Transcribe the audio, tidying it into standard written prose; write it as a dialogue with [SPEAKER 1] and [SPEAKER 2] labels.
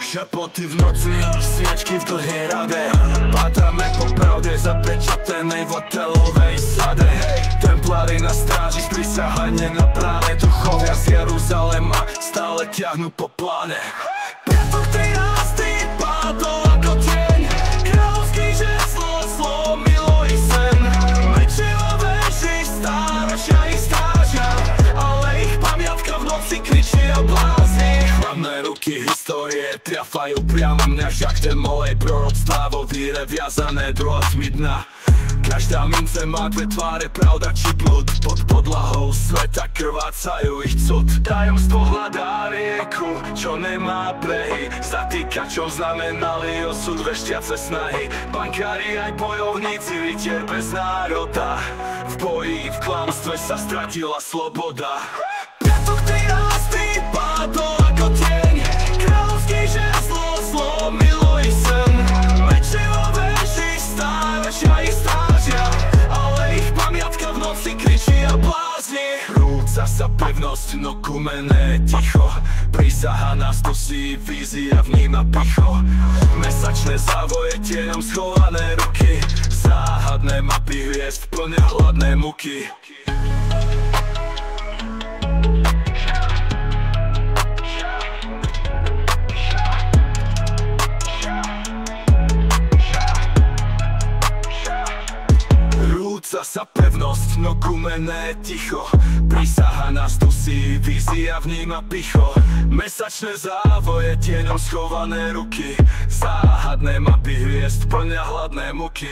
[SPEAKER 1] Šapoty v noci, sviečky v dlhej rade. Pátrame po pravde zapečatenej v hotelovej sade. Templári na stráži, sprisahanie na bráne. Duchovia z Jeruzalema stále ťahnú po pláne. Piatok 13. padol ako deň. Kráľovský žezlo zlomilo ich sen. Meče vo veži stáročia ich strážia, ale ich pamiatka v noci kričí a blázni. Chladné ruky histórie triafajú priamo mňa, však ten molej proroctvá vo víre viazané drôtmi dna. Každá mince má dve tváre, pravda či blud. Pod podlahou sveta krvácajú ich cud. Tajomstvo hľadá rieku, čo nemá brehy. Zatýkačov znamenali osud veštiace snahy. Bankári aj bojovníci, rytier bez národa. V boji, v klamstve sa stratila sloboda. Piatok 13. padol ako deň. Kráľovský žezlo zlomilo ich sen. Meče vo veži stáročia ich strážia, ale ich pamiatka v noci kričí a blázni. Rúca sa pevnosť, no kumené ticho. Prísaha nás dusí, vízia vníma picho. Mesačné závoje, tieňom schované ruky. Záhadné mapy hviezd plnia hladné muky. Rúca sa pevnosť, no kumené ticho. Prísaha nás dusí, vízia vníma picho. Mesačné závoje, tieňom schované ruky. Záhadné mapy hviezd plnia hladné muky.